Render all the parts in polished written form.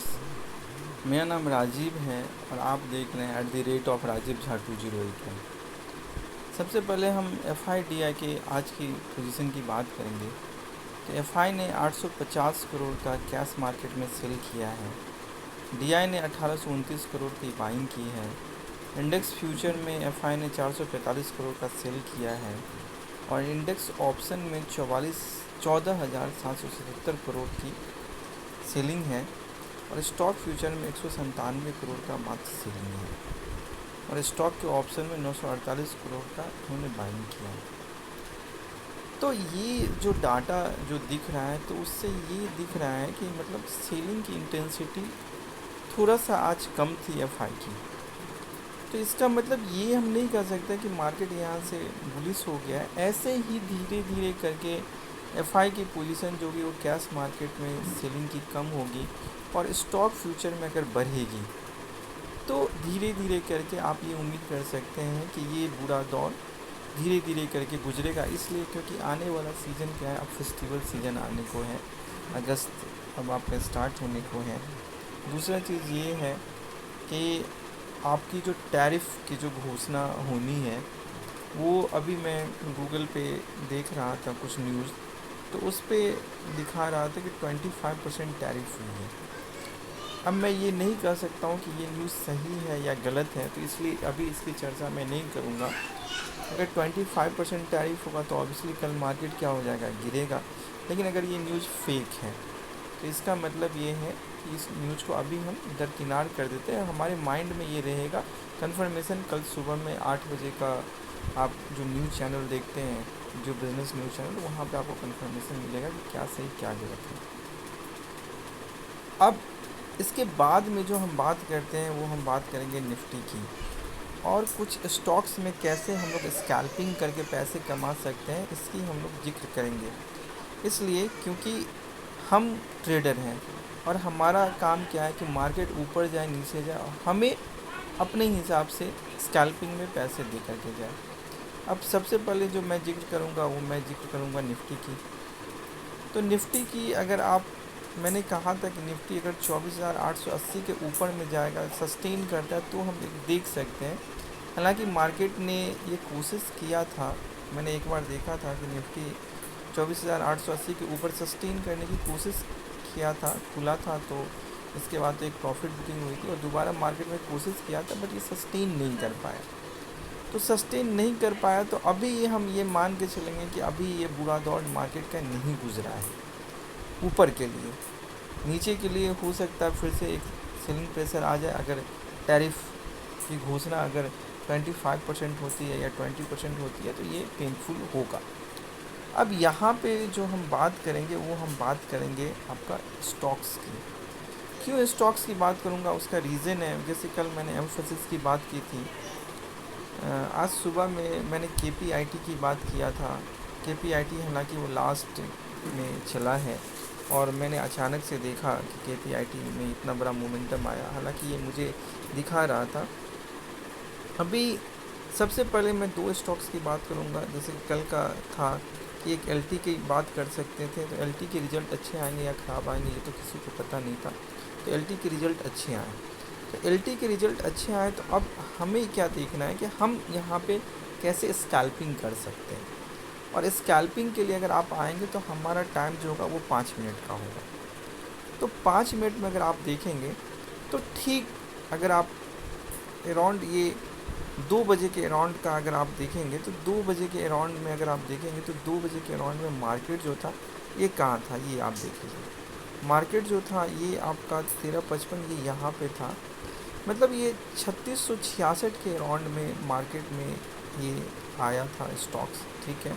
Friends, मेरा नाम राजीव है और आप देख रहे हैं @राजीव झा 208 में। सबसे पहले हम FIDI के आज की पोजीशन की बात करेंगे। तो FI ने 850 करोड़ का कैश मार्केट में सेल किया है। DI ने 1829 करोड़ की बाइंग की है। इंडेक्स फ्यूचर में FI ने 445 करोड़ का सेल किया है और इंडेक्स ऑप्शन में 14,777 करोड़ की सेलिंग है और स्टॉक फ्यूचर में 197 करोड़ का मात्र सेलिंग है और स्टॉक के ऑप्शन में 948 करोड़ का उन्होंने बाइंग किया। तो ये जो डाटा जो दिख रहा है तो उससे ये दिख रहा है कि मतलब सेलिंग की इंटेंसिटी थोड़ा सा आज कम थी FI की। तो इसका मतलब ये हम नहीं कह सकते कि मार्केट यहाँ से बुलिश हो गया है। ऐसे ही धीरे धीरे करके FI की पोजीशन जो कि वो कैश मार्केट में सेलिंग की कम होगी और स्टॉक फ्यूचर में अगर बढ़ेगी तो धीरे धीरे करके आप ये उम्मीद कर सकते हैं कि ये बुरा दौर धीरे धीरे करके गुजरेगा। इसलिए क्योंकि आने वाला सीज़न क्या है, अब फेस्टिवल सीज़न आने को है, अगस्त अब आपका स्टार्ट होने को है। दूसरा चीज़ ये है कि आपकी जो टैरिफ की जो घोषणा होनी है वो अभी मैं गूगल पे देख रहा था कुछ न्यूज़, तो उस पे दिखा रहा था कि 25% टैरिफ हुई है। अब मैं ये नहीं कह सकता हूँ कि ये न्यूज़ सही है या गलत है, तो इसलिए अभी इसकी चर्चा मैं नहीं करूँगा। अगर 25% टैरिफ होगा तो ऑब्वियसली कल मार्केट क्या हो जाएगा, गिरेगा। लेकिन अगर ये न्यूज़ फेक है तो इसका मतलब ये है कि इस न्यूज़ को अभी हम दरकिनार कर देते हैं। हमारे माइंड में ये रहेगा, कन्फर्मेशन कल सुबह में 8 बजे का आप जो न्यूज़ चैनल देखते हैं, जो बिज़नेस न्यूज़ चैनल, वहाँ पे आपको कन्फर्मेशन मिलेगा कि क्या सही क्या गलत है। अब इसके बाद में जो हम बात करते हैं वो हम बात करेंगे निफ्टी की और कुछ स्टॉक्स में कैसे हम लोग स्कैल्पिंग करके पैसे कमा सकते हैं, इसकी हम लोग जिक्र करेंगे। इसलिए क्योंकि हम ट्रेडर हैं और हमारा काम क्या है कि मार्केट ऊपर जाए नीचे जाए और हमें अपने हिसाब से स्कैल्पिंग में पैसे दे करके जाए। अब सबसे पहले जो मैं जिक्र करूँगा वो मैं जिक्र करूँगा निफ्टी की। तो निफ्टी की अगर आप, मैंने कहा था कि निफ्टी अगर 24,880 के ऊपर में जाएगा, सस्टेन करता है, तो हम देख सकते हैं। हालांकि मार्केट ने ये कोशिश किया था, मैंने एक बार देखा था कि निफ्टी 24,880 के ऊपर सस्टेन करने की कोशिश किया था, खुला था, तो इसके बाद तो एक प्रॉफिट बुकिंग हुई थी और दोबारा मार्केट में कोशिश किया था, बट ये सस्टेन नहीं कर पाया। तो सस्टेन नहीं कर पाया तो अभी ये हम ये मान के चलेंगे कि अभी ये बुरा दौर मार्केट का नहीं गुजरा है। ऊपर के लिए, नीचे के लिए हो सकता है फिर से एक सेलिंग प्रेशर आ जाए अगर टैरिफ की घोषणा अगर 25% होती है या 20% होती है, तो ये पेनफुल होगा। अब यहाँ पे जो हम बात करेंगे वो हम बात करेंगे आपका स्टॉक्स की। क्यों स्टॉक्स की बात करूँगा, उसका रीज़न है, जैसे कल मैंने एम्फेसिस की बात की थी, आज सुबह में मैंने KPIT की बात किया था। KPIT हालांकि वो लास्ट में चला है और मैंने अचानक से देखा कि KPIT में इतना बड़ा मोमेंटम आया, हालांकि ये मुझे दिखा रहा था। अभी सबसे पहले मैं 2 स्टॉक्स की बात करूंगा। जैसे कल का था कि एक LT की बात कर सकते थे, तो LT के रिज़ल्ट अच्छे आएंगे या ख़राब आएंगे ये तो किसी को पता नहीं था, तो LT के रिज़ल्ट अच्छे आए। तो LT के रिज़ल्ट अच्छे आए तो अब हमें क्या देखना है कि हम यहाँ पे कैसे स्कैल्पिंग कर सकते हैं। और स्कैल्पिंग के लिए अगर आप आएंगे तो हमारा टाइम जो होगा वो 5 मिनट का होगा। तो 5 मिनट में अगर आप देखेंगे तो ठीक, अगर आप अराउंड ये 2 बजे के अराउंड का अगर आप देखेंगे तो 2 बजे के अराउंड में अगर आप देखेंगे तो 2 बजे के अराउंड में मार्केट जो था ये कहाँ था, ये आप देखिए। मार्केट जो था ये आपका 1355 ये यहाँ पे था, मतलब ये 3666 के अराउंड में मार्केट में ये आया था स्टॉक्स, ठीक है।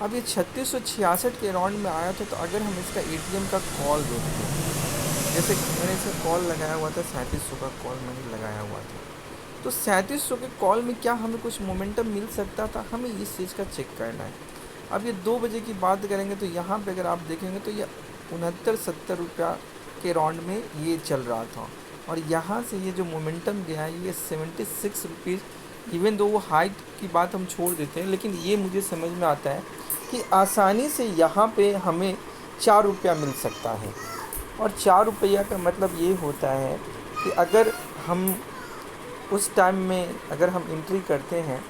अब ये 3666 के अराउंड में आया था, तो अगर हम इसका ATM का कॉल देखते हैं, जैसे मैंने इसे कॉल लगाया हुआ था, 3700 का कॉल मैंने लगाया हुआ था, तो 3700 के कॉल में क्या हमें कुछ मोमेंटम मिल सकता था, हमें इस चीज़ का चेक करना है। अब ये 2 बजे की बात करेंगे तो यहाँ पे अगर आप देखेंगे तो ये 69-70 रुपया के अराउंड में ये चल रहा था और यहाँ से ये जो मोमेंटम गया है ये 76 रुपीज़, इवन दो वो हाइट की बात हम छोड़ देते हैं, लेकिन ये मुझे समझ में आता है कि आसानी से यहाँ पे हमें 4 रुपया मिल सकता है। और 4 रुपया का मतलब ये होता है कि अगर हम उस टाइम में अगर हम एंट्री करते हैं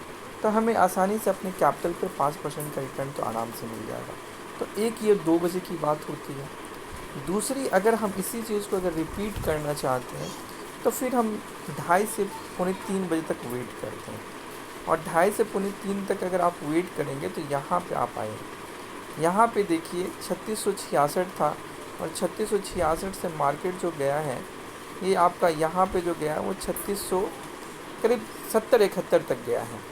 तो हमें आसानी से अपने कैपिटल पे 5% का रिटर्न तो आराम से मिल जाएगा। तो एक ये 2 बजे की बात होती है। दूसरी, अगर हम इसी चीज़ को अगर रिपीट करना चाहते हैं तो फिर हम 2:30 से 2:45 बजे तक वेट करते हैं। और 2:30 से 3:45 तक अगर आप वेट करेंगे तो यहाँ पे आप आएँ। यहाँ पे देखिए 3666 था, और 3666 से मार्केट जो गया है, ये आपका यहाँ पे जो गया है वो 3600 करीब 70-71 तक गया है।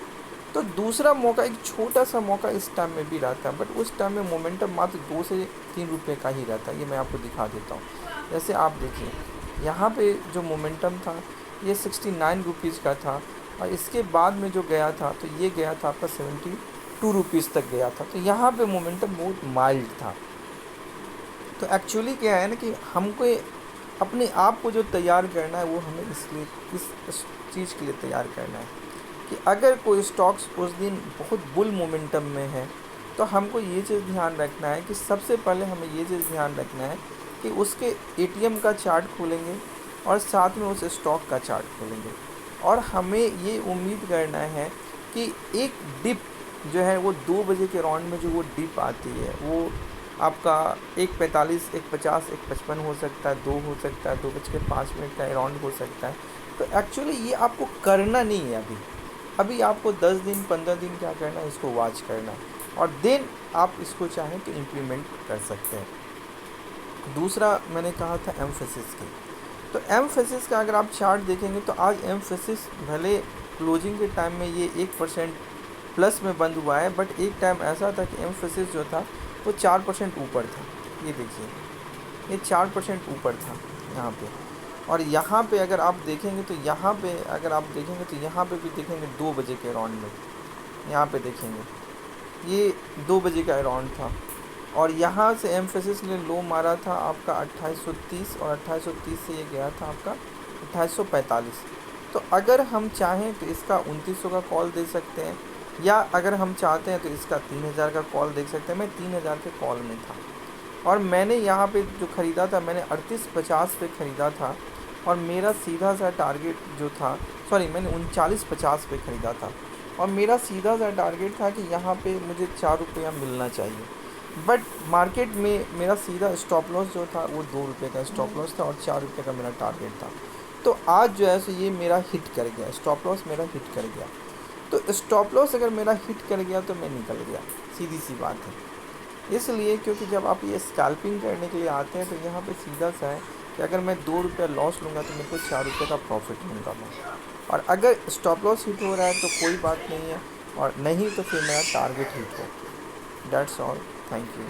तो दूसरा मौका, एक छोटा सा मौका इस टाइम में भी रहता है, बट उस टाइम में मोमेंटम मात्र 2 से 3 रुपये का ही रहता है। ये मैं आपको दिखा देता हूँ। जैसे आप देखिए यहाँ पे जो मोमेंटम था ये 69 रुपीज़ का था, और इसके बाद में जो गया था तो ये गया था आपका 72 रुपीज़ तक गया था। तो यहाँ पे मोमेंटम बहुत माइल्ड था। तो एक्चुअली क्या है ना कि हमको अपने आप को जो तैयार करना है वो हमें इसलिए इस चीज़ के लिए तैयार करना है कि अगर कोई स्टॉक्स उस दिन बहुत बुल मोमेंटम में है तो हमको ये चीज़ ध्यान रखना है कि सबसे पहले हमें ये चीज़ ध्यान रखना है कि उसके एटीएम का चार्ट खोलेंगे और साथ में उस स्टॉक का चार्ट खोलेंगे, और हमें ये उम्मीद करना है कि एक डिप जो है वो 2 बजे के राउंड में जो वो डिप आती है वो आपका 1:45, 1:50, 1:55 हो सकता है, 2 हो सकता है, 2:05 का राउंड हो सकता है। तो एक्चुअली ये आपको करना नहीं है अभी आपको 10 दिन 15 दिन क्या करना है, इसको वॉच करना है, और देन आप इसको चाहें तो इम्प्लीमेंट कर सकते हैं। दूसरा मैंने कहा था एम्फेसिस की। तो एम्फेसिस का अगर आप चार्ट देखेंगे तो आज एम्फेसिस भले क्लोजिंग के टाइम में ये 1% प्लस में बंद हुआ है, बट एक टाइम ऐसा था कि एम्फेसिस जो था वो 4% ऊपर था। ये देखिए ये 4% ऊपर था यहाँ पे। और यहाँ पे अगर आप देखेंगे तो यहाँ पे अगर आप देखेंगे तो यहाँ पे भी देखेंगे 2 बजे के राउंड में, यहाँ पे देखेंगे ये 2 बजे का राउंड था, और यहाँ से एम्फेसिस ने लो मारा था आपका 2830, और 2830 से ये गया था आपका 2845। तो अगर हम चाहें तो इसका 2900 का कॉल दे सकते हैं, या अगर हम चाहते हैं तो इसका 3000 का कॉल देख सकते हैं। मैं 3000 के कॉल में था, और मैंने यहाँ पे जो ख़रीदा था मैंने 3850 पे ख़रीदा था, और मेरा सीधा सा टारगेट जो था, सॉरी मैंने 3950 पे ख़रीदा था, और मेरा सीधा सा टारगेट था कि यहाँ पे मुझे 4 रुपया मिलना चाहिए। बट मार्केट में मेरा सीधा स्टॉप लॉस जो था वो 2 रुपये का स्टॉप लॉस था, और 4 रुपये का मेरा टारगेट था। तो आज जो है सो ये मेरा हिट कर गया, स्टॉप लॉस मेरा हिट कर गया। तो स्टॉप लॉस अगर मेरा हिट कर गया तो मैं निकल गया, सीधी सी बात है। इसलिए क्योंकि जब आप ये स्कैल्पिंग करने के लिए आते हैं तो यहाँ पे सीधा सा है कि अगर मैं 2 रुपया लॉस लूँगा तो मेरे को 4 रुपये का प्रॉफिट लूँगा मैं, और अगर स्टॉप लॉस हिट हो रहा है तो कोई बात नहीं है, और नहीं तो फिर मेरा टारगेट हिट हो। That's all, thank you.